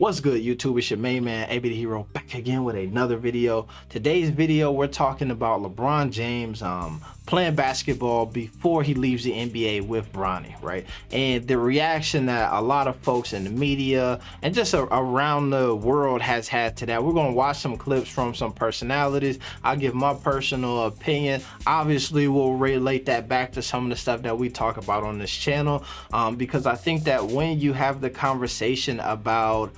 What's good, YouTube? It's your main man, AB the Hero, back again with another video. Today's video, we're talking about LeBron James playing basketball before he leaves the NBA with Bronny, right? And the reaction that a lot of folks in the media and just around the world has had to that. We're going to watch some clips from some personalities. I'll give my personal opinion. Obviously, we'll relate that back to some of the stuff that we talk about on this channel, because I think that when you have the conversation about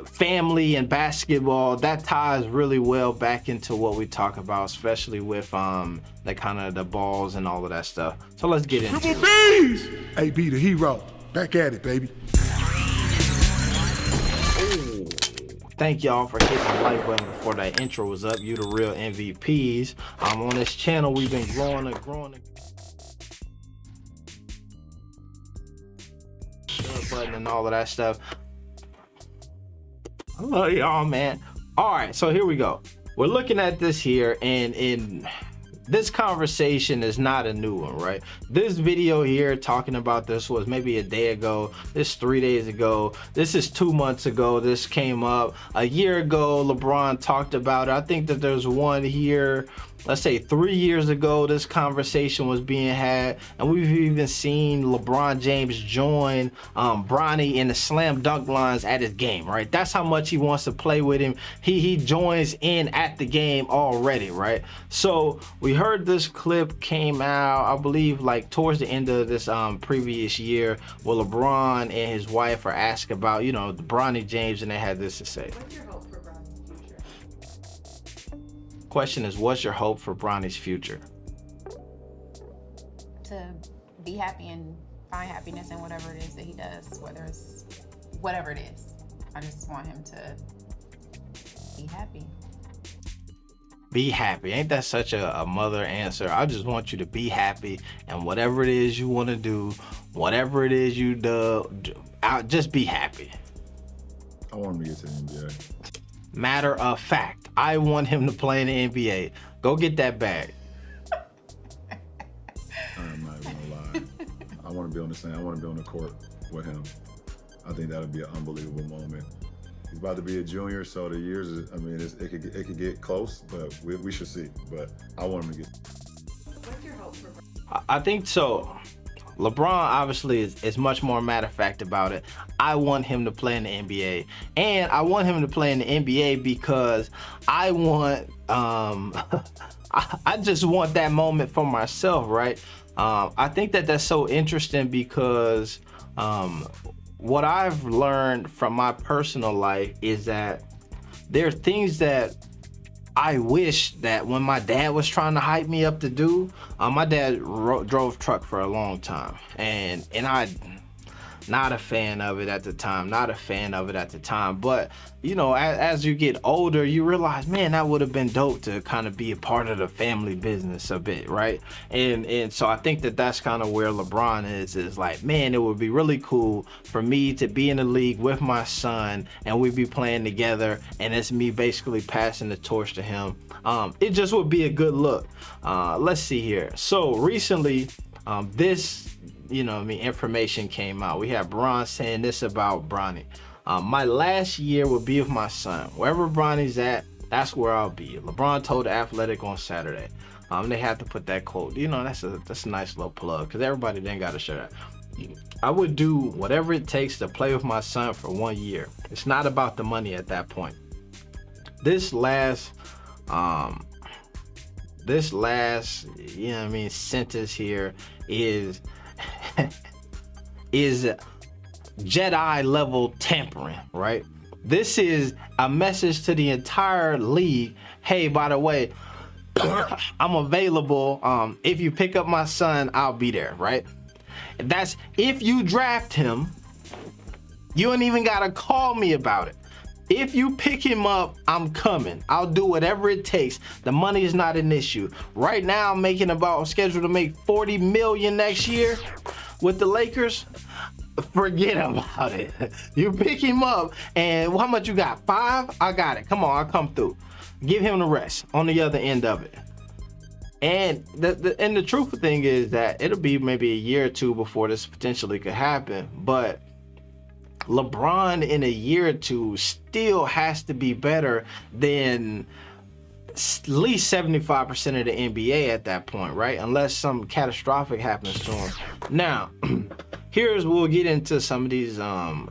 family and basketball, that ties really well back into what we talk about, especially with the kind of the balls and all of that stuff. So let's get into it. AB the Hero, back at it, baby. Thank y'all for hitting the like button before that intro was up. You the real MVPs. On this channel, we've been growing button and all of that stuff. I love y'all, man. All right, so here we go. We're looking at this here, and in this conversation is not a new one, right? This video here talking about this was maybe a day ago. This 3 days ago. This is 2 months ago. This came up a year ago. LeBron talked about it. I think that there's one here, let's say 3 years ago, this conversation was being had, and we've even seen LeBron James join Bronny in the slam dunk lines at his game, right? That's how much he wants to play with him. He joins in at the game already, right? So we heard this clip came out, I believe, like towards the end of this previous year, where LeBron and his wife are asked about, you know, Bronny James, and they had this to say. What's your hope for Bronny's future? Question is, what's your hope for Bronny's future? To be happy and find happiness in whatever it is that he does, whether it's whatever it is. I just want him to be happy. Be happy. Ain't that such a mother answer? I just want you to be happy, and whatever it is you want to do, whatever it is you do, just be happy. I want him to get to the NBA. Matter of fact, I want him to play in the NBA. Go get that bag. I'm not even gonna lie. I want to be on the same. I want to be on the court with him. I think that'll be an unbelievable moment. He's about to be a junior, so the years is, I mean, it could get close, but we should see. But I want him to get. What's your hope for I think so. LeBron obviously is much more matter of fact about it. I want him to play in the NBA, and I want him to play in the NBA because I want I just want that moment for myself, right? I think that that's so interesting because what I've learned from my personal life is that there are things that I wish that when my dad was trying to hype me up to do, my dad drove truck for a long time, and I not a fan of it at the time, but you know, as you get older, you realize, man, that would have been dope to kind of be a part of the family business a bit, right? And so I think that that's kind of where LeBron is like, man, it would be really cool for me to be in the league with my son, and we'd be playing together, and it's me basically passing the torch to him. It just would be a good look. Let's see here. So recently, this, you know, information came out. We had Bron saying this about Bronny. My last year will be with my son. Wherever Bronny's at, that's where I'll be. LeBron told The Athletic on Saturday. They have to put that quote. You know, that's a nice little plug, because everybody then got to share that. I would do whatever it takes to play with my son for 1 year. It's not about the money at that point. This last, you know what I mean, sentence here is Jedi level tampering, right? This is a message to the entire league. Hey, by the way, I'm available. If you pick up my son, I'll be there, right? That's if you draft him. You ain't even gotta call me about it. If you pick him up, I'm coming. I'll do whatever it takes. The money is not an issue. Right now, I'm making scheduled to make $40 million next year with the Lakers. Forget about it. You pick him up, and how much you got? 5? I got it. Come on, I'll come through. Give him the rest on the other end of it. And the truthful thing is that it'll be maybe a year or two before this potentially could happen, but LeBron in a year or two still has to be better than at least 75% of the NBA at that point, right? Unless something catastrophic happens to him. Now, we'll get into some of these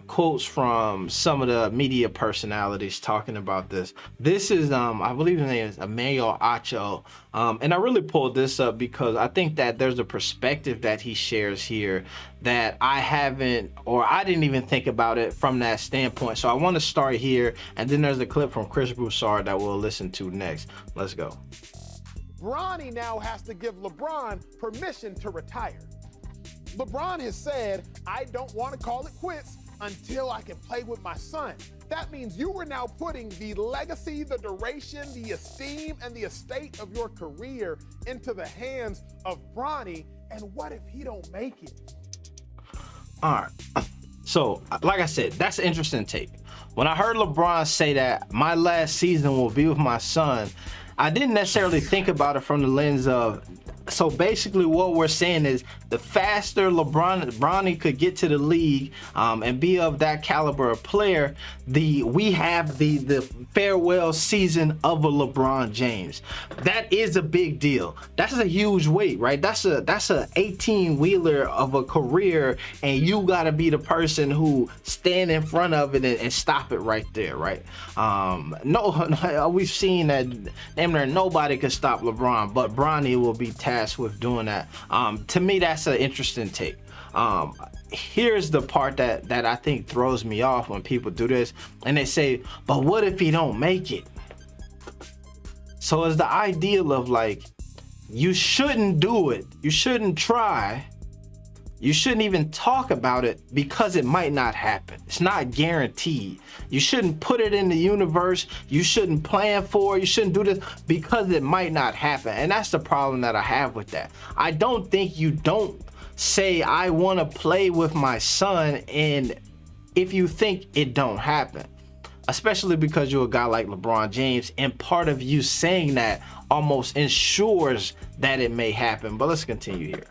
quotes from some of the media personalities talking about this. This is, I believe his name is Emmanuel Acho. And I really pulled this up because I think that there's a perspective that he shares here that I didn't even think about it from that standpoint. So I want to start here, and then there's a clip from Chris Broussard that we'll listen to next. Let's go. Bronny now has to give LeBron permission to retire. LeBron has said, I don't want to call it quits until I can play with my son. That means you are now putting the legacy, the duration, the esteem, and the estate of your career into the hands of Bronny. And what if he don't make it? All right. So, like I said, that's an interesting take. When I heard LeBron say that my last season will be with my son, I didn't necessarily think about it from the lens of, so basically what we're saying is the faster Bronny could get to the league and be of that caliber of player, we have the farewell season of a LeBron James. That is a big deal. That's a huge weight, right? That's a 18-wheeler of a career, and you gotta be the person who stand in front of it and stop it right there, right? No, we've seen that damn near nobody could stop LeBron, but Bronny will be tasked with doing that. To me, that's an interesting take. Here's the part that I think throws me off when people do this, and they say, but what if he don't make it? So it's the ideal of like, you shouldn't do it, you shouldn't try, you shouldn't even talk about it because it might not happen. It's not guaranteed. You shouldn't put it in the universe. You shouldn't plan for it. You shouldn't do this because it might not happen. And that's the problem that I have with that. I don't think you don't say, I want to play with my son, and if you think it don't happen, especially because you're a guy like LeBron James, and part of you saying that almost ensures that it may happen. But let's continue here.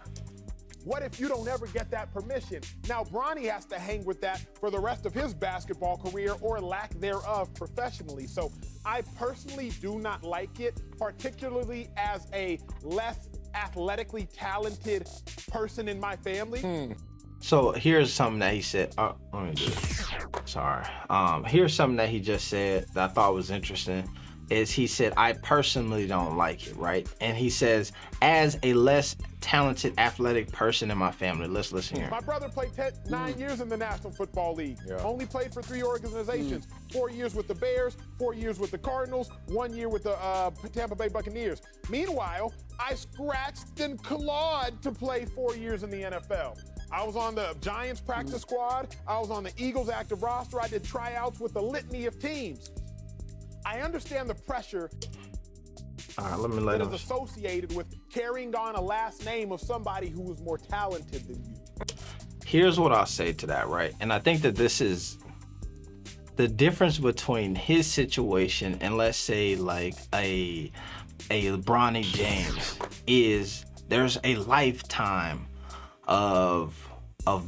What if you don't ever get that permission? Now, Bronny has to hang with that for the rest of his basketball career, or lack thereof, professionally. So I personally do not like it, particularly as a less athletically talented person in my family. So here's something that he said. Let me do this. Sorry. Here's something that he just said that I thought was interesting. Is he said, I personally don't like it, right? And he says, as a less talented athletic person in my family. Let's listen here. My brother played 9 years in the National Football League. Yeah. Only played for 3 organizations. 4 years with the Bears, 4 years with the Cardinals, 1 year with the Tampa Bay Buccaneers. Meanwhile, I scratched and clawed to play 4 years in the NFL. I was on the Giants practice squad. I was on the Eagles active roster. I did tryouts with a litany of teams. I understand the pressure that is associated with carrying on a last name of somebody who is more talented than you. Here's what I'll say to that, right? And I think that this is the difference between his situation and, let's say, like a Bronny James, is there's a lifetime of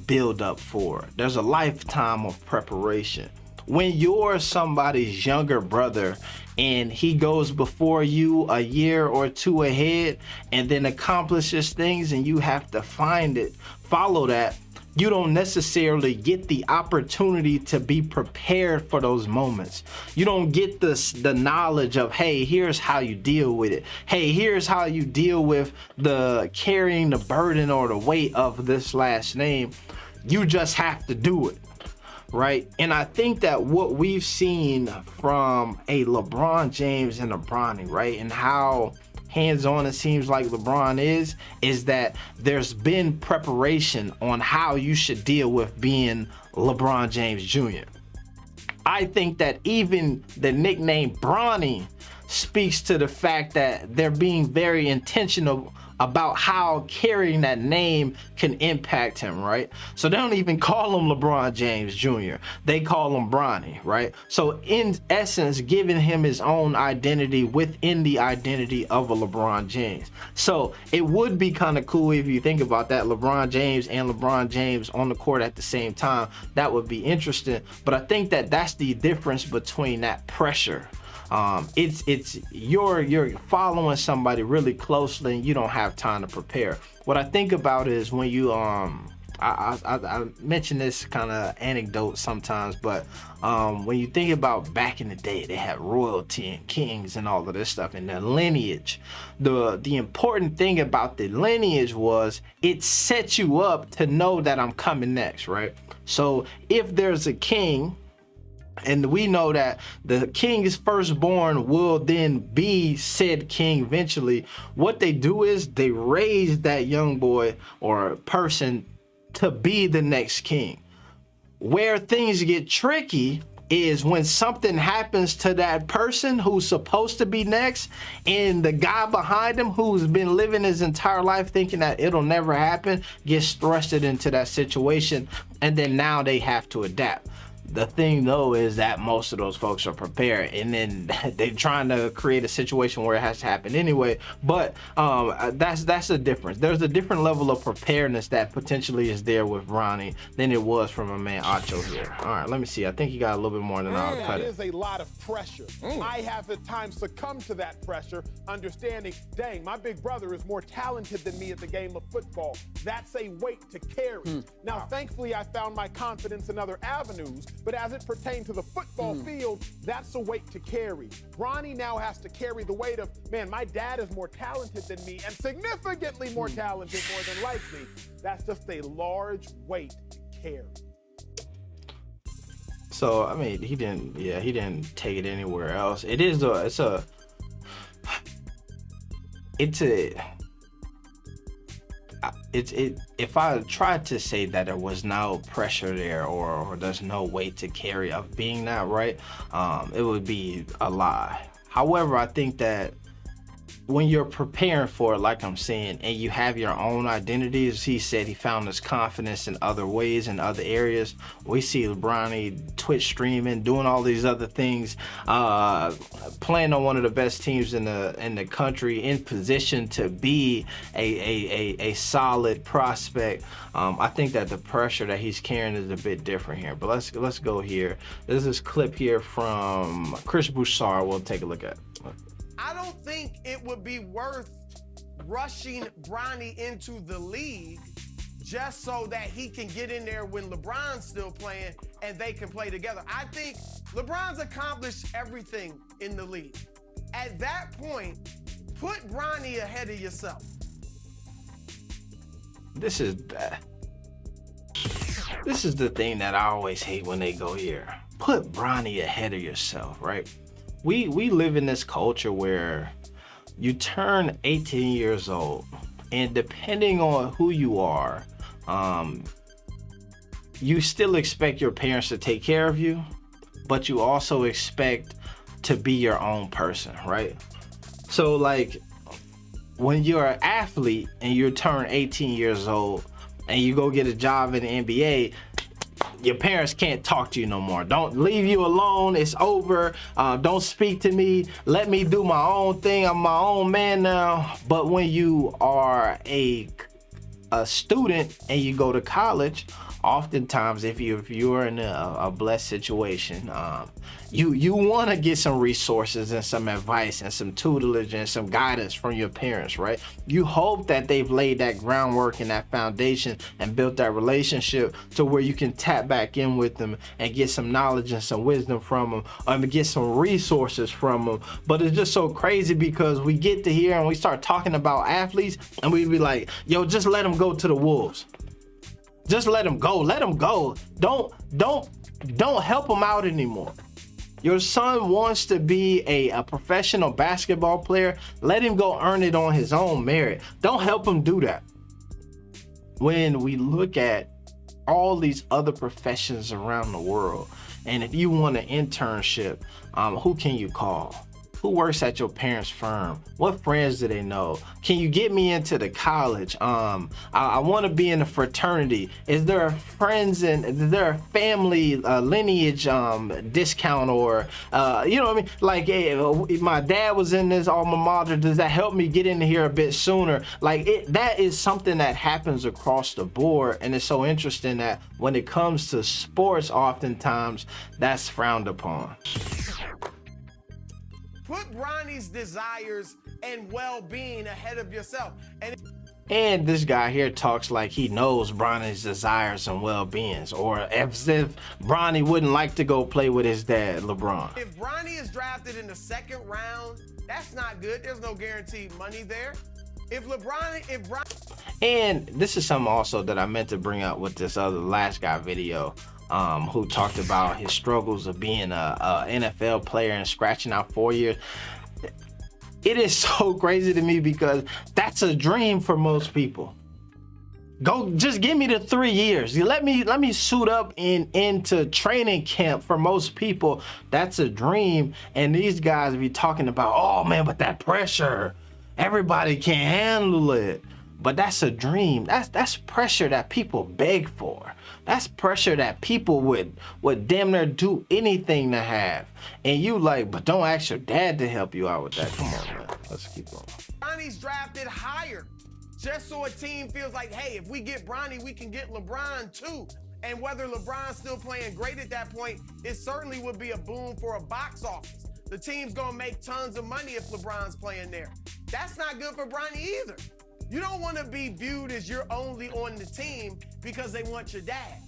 build up for it. There's a lifetime of preparation. When you're somebody's younger brother and he goes before you a year or two ahead and then accomplishes things and you have to follow that, you don't necessarily get the opportunity to be prepared for those moments. You don't get the knowledge of, hey, here's how you deal with it. Hey, here's how you deal with the carrying the burden or the weight of this last name. You just have to do it. Right? And I think that what we've seen from a LeBron James and a Bronny, right, and how hands-on it seems like LeBron is that there's been preparation on how you should deal with being LeBron James Jr. I think that even the nickname Bronny speaks to the fact that they're being very intentional about how carrying that name can impact him, right? So they don't even call him LeBron James Jr. They call him Bronny, right? So in essence, giving him his own identity within the identity of a LeBron James. So it would be kind of cool if you think about that, LeBron James and LeBron James on the court at the same time. That would be interesting. But I think that that's the difference between that pressure. It's you're following somebody really closely and you don't have time to prepare. What I think about is when you I mention this kind of anecdote sometimes, but when you think about back in the day, they had royalty and kings and all of this stuff and their lineage. The important thing about the lineage was it set you up to know that I'm coming next, right? So if there's a king, and we know that the king's firstborn will then be said king eventually, what they do is they raise that young boy or person to be the next king. Where things get tricky is when something happens to that person who's supposed to be next, and the guy behind him who's been living his entire life thinking that it'll never happen gets thrusted into that situation, and then now they have to adapt. The thing though is that most of those folks are prepared, and then they're trying to create a situation where it has to happen anyway. But that's the difference. There's a different level of preparedness that potentially is there with Bronny than it was from a man Acho here. All right, let me see. I think he got a little bit more than I'll cut It it. is a lot of pressure. I have at times succumbed to that pressure, understanding, dang, my big brother is more talented than me at the game of football. That's a weight to carry. Now, thankfully, I found my confidence in other avenues, but as it pertained to the football field, that's a weight to carry. Bronny now has to carry the weight of, man, my dad is more talented than me and significantly more talented, more than likely. That's just a large weight to carry. So I mean, he didn't take it anywhere else. If I tried to say that there was no pressure there or there's no weight to carry of being that, right, it would be a lie. However, I think that when you're preparing for it, like I'm saying, and you have your own identity, as he said, he found his confidence in other ways, in other areas. We see Bronny Twitch streaming, doing all these other things, playing on one of the best teams in the country, in position to be a solid prospect. I think that the pressure that he's carrying is a bit different here. But let's go here. There's this clip here from Chris Broussard. We'll take a look at it. I don't think it would be worth rushing Bronny into the league just so that he can get in there when LeBron's still playing and they can play together. I think LeBron's accomplished everything in the league. At that point, put Bronny ahead of yourself. This is the thing that I always hate when they go here. Put Bronny ahead of yourself, right? We live in this culture where you turn 18 years old, and depending on who you are, you still expect your parents to take care of you, but you also expect to be your own person, right? So like when you're an athlete and you turn 18 years old and you go get a job in the NBA, your parents can't talk to you no more. Don't leave you alone. It's over. Don't speak to me. Let me do my own thing. I'm my own man now. But when you are a student and you go to college, oftentimes if you're in a blessed situation, you want to get some resources and some advice and some tutelage and some guidance from your parents, right? You hope that they've laid that groundwork and that foundation and built that relationship to where you can tap back in with them and get some knowledge and some wisdom from them, or get some resources from them. But it's just so crazy because we get to here and we start talking about athletes and we be like, yo, just let them go to the Wolves. Just let them go. Let them go. Don't help them out anymore. Your son wants to be a professional basketball player. Let him go earn it on his own merit. Don't help him do that. When we look at all these other professions around the world, and if you want an internship, who can you call? Who works at your parents' firm? What friends do they know? Can you get me into the college? I want to be in a fraternity. Is there friends and is there a family lineage discount, or you know what I mean? Like, if my dad was in this alma mater, does that help me get in here a bit sooner? Like, that is something that happens across the board, and it's so interesting that when it comes to sports, oftentimes that's frowned upon. Put Bronny's desires and well-being ahead of yourself. And this guy here talks like he knows Bronny's desires and well-beings, or as if Bronny wouldn't like to go play with his dad, LeBron. If Bronny is drafted in the 2nd round, that's not good. There's no guaranteed money there. And this is something also that I meant to bring up with this other last guy video, who talked about his struggles of being a NFL player and scratching out 4 years. It is so crazy to me because that's a dream for most people. Go, just give me the 3 years. Let me suit up into training camp. For most people, that's a dream. And these guys be talking about, oh man, but that pressure, everybody can't handle it. But that's a dream. That's pressure that people beg for. That's pressure that people would damn near do anything to have. And you like, but don't ask your dad to help you out with that. Come on, man. Let's keep going. Bronny's drafted higher, just so a team feels like, hey, if we get Bronny, we can get LeBron too. And whether LeBron's still playing great at that point, it certainly would be a boom for a box office. The team's gonna make tons of money if LeBron's playing there. That's not good for Bronny either. You don't want to be viewed as you're only on the team because they want your dad.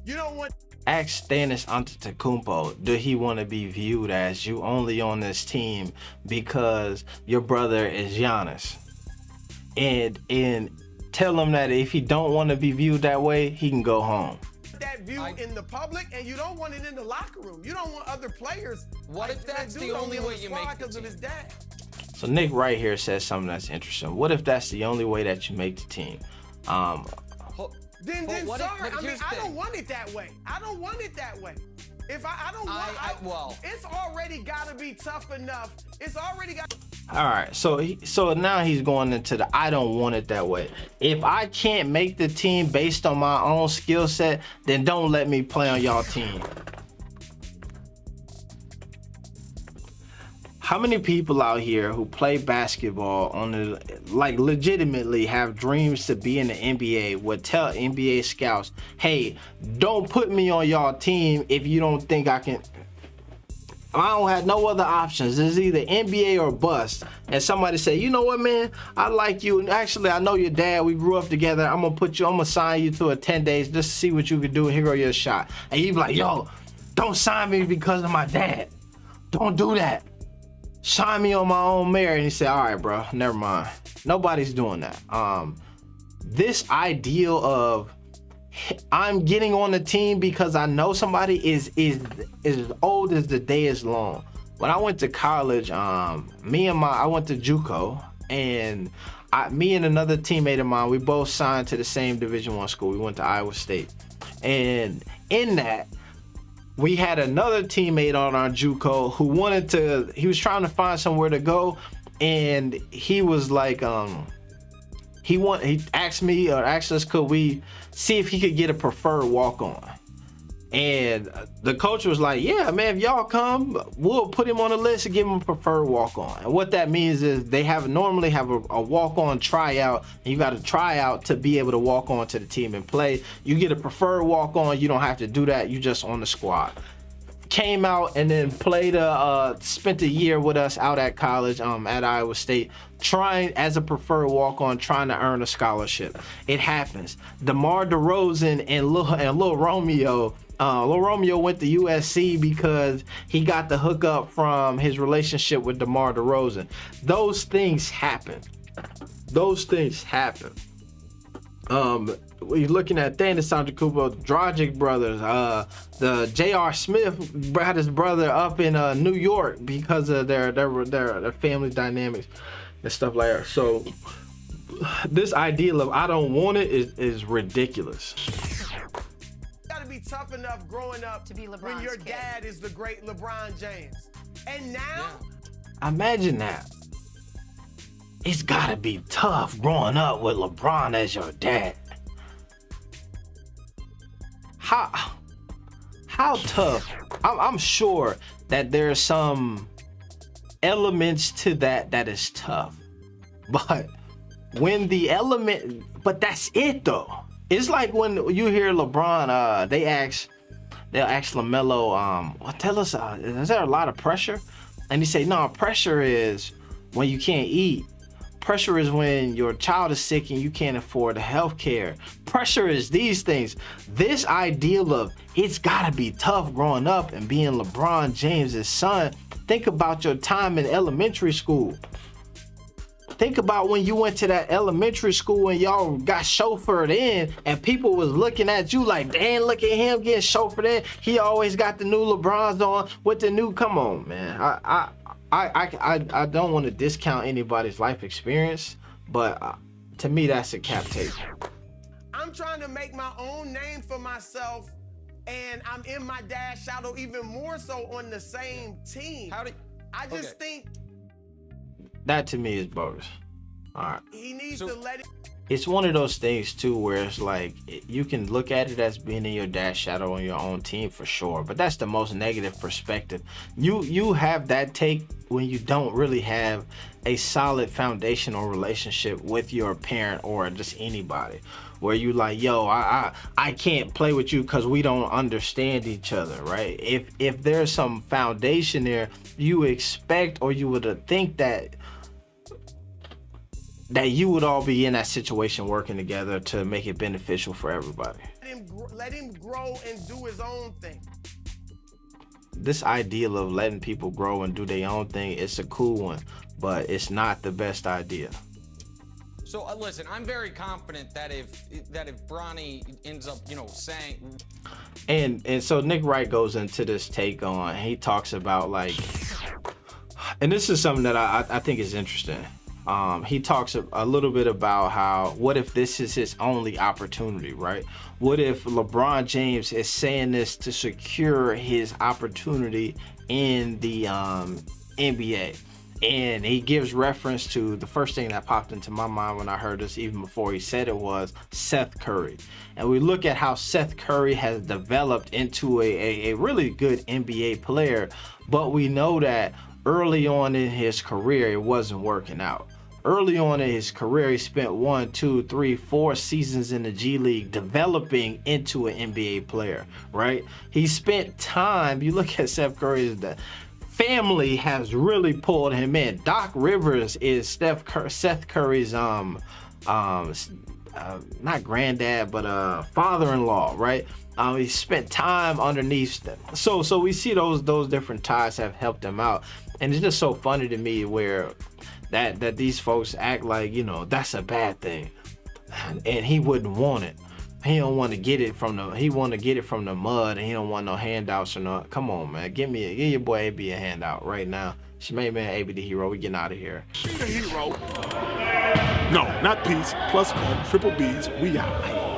You don't want... Ask Giannis Antetokounmpo, do he want to be viewed as you only on this team because your brother is Giannis? And tell him that if he don't want to be viewed that way, he can go home. That view in the public, and you don't want it in the locker room. You don't want other players. What if that's the only way you make the team? His dad. So Nick right here says something that's interesting. What if that's the only way that you make the team? Then sorry. I mean, I don't want it that way. I don't want it that way. If I don't want, well, it's already got to be tough enough. It's already got. All right, so now he's going into the I don't want it that way. If I can't make the team based on my own skill set, then don't let me play on y'all team. How many people out here who play basketball like legitimately have dreams to be in the NBA would tell NBA scouts, hey, don't put me on y'all team if you don't think I can. I don't have no other options. It's either NBA or bust. And somebody say, you know what, man? I like you. And actually, I know your dad. We grew up together. I'm gonna sign you to a 10 days just to see what you can do. Here go your shot. And you be like, yo, don't sign me because of my dad. Don't do that. Sign me on my own merit. And he said, all right, bro, never mind. Nobody's doing that. This ideal of I'm getting on the team because I know somebody is as old as the day is long. When I went to college, I went to JUCO, and me and another teammate of mine, we both signed to the same Division I school. We went to Iowa State, and in that, we had another teammate on our JUCO who he was trying to find somewhere to go, and he was like, he asked me or asked us, could we see if he could get a preferred walk-on? And the coach was like, yeah, man, if y'all come, we'll put him on the list and give him a preferred walk-on. And what that means is they normally have a walk-on tryout, and you got to try out to be able to walk on to the team and play. You get a preferred walk-on, you don't have to do that, you just on the squad. Came out and then spent a year with us out at college at Iowa State, trying as a preferred walk-on, trying to earn a scholarship. It happens. DeMar DeRozan and Lil Romeo. Lil Romeo went to USC because he got the hookup from his relationship with DeMar DeRozan. Those things happen. We're looking at Giannis Antetokounmpo, Dragic brothers, the J.R. Smith had his brother up in New York because of their family dynamics and stuff like that. So this ideal of I don't want it is ridiculous. Gotta be tough enough growing up to be LeBron's when your kid. dad is the great LeBron James. And now, Imagine that. It's gotta be tough growing up with LeBron as your dad. How tough? I'm sure that there's some elements to that is tough. But when the element, but that's it though. It's like when you hear LeBron, they'll ask LaMelo, well, tell us, is there a lot of pressure? And he say, no, pressure is when you can't eat. Pressure is when your child is sick and you can't afford the health care. Pressure is these things. This ideal of it's gotta be tough growing up and being LeBron James' son. Think about your time in elementary school. Think about when you went to that elementary school and y'all got chauffeured in and people was looking at you like, damn, look at him getting chauffeured in. He always got the new LeBrons on with the new, come on, man. I don't want to discount anybody's life experience, but to me, that's a cap tape. I'm trying to make my own name for myself, and I'm in my dad's shadow even more so on the same team. I just think that to me is bogus. All right. He needs to let it. It's one of those things too where it's like you can look at it as being in your dad's shadow on your own team for sure, but that's the most negative perspective. You have that take when you don't really have a solid foundational relationship with your parent or just anybody, where you like, yo, I can't play with you because we don't understand each other, right? If there's some foundation there, you expect or you would think that you would all be in that situation working together to make it beneficial for everybody. Let him grow and do his own thing. This ideal of letting people grow and do their own thing, it's a cool one, but it's not the best idea. So listen, I'm very confident that if Bronny ends up, saying. And so Nick Wright goes into this take on, he talks about like, and this is something that I think is interesting. He talks a little bit about how, what if this is his only opportunity, right? What if LeBron James is saying this to secure his opportunity in the NBA? And he gives reference to the first thing that popped into my mind when I heard this, even before he said it, was Seth Curry. And we look at how Seth Curry has developed into a really good NBA player, but we know that early on in his career, it wasn't working out. Early on in his career, he spent 1, 2, 3, 4 seasons in the G League developing into an NBA player, right? He spent time, you look at Seth Curry's family has really pulled him in. Doc Rivers is Seth Curry's not granddad, but father-in-law, right? He spent time underneath them. So we see those different ties have helped him out. And it's just so funny to me where that these folks act like, that's a bad thing. And he wouldn't want it. He don't want to get it from the mud, and he don't want no handouts or no. Come on, man. Give your boy AB a handout right now. She made man AB the hero. We getting out of here. Be the hero. No, not peace. +1, triple B's. We out.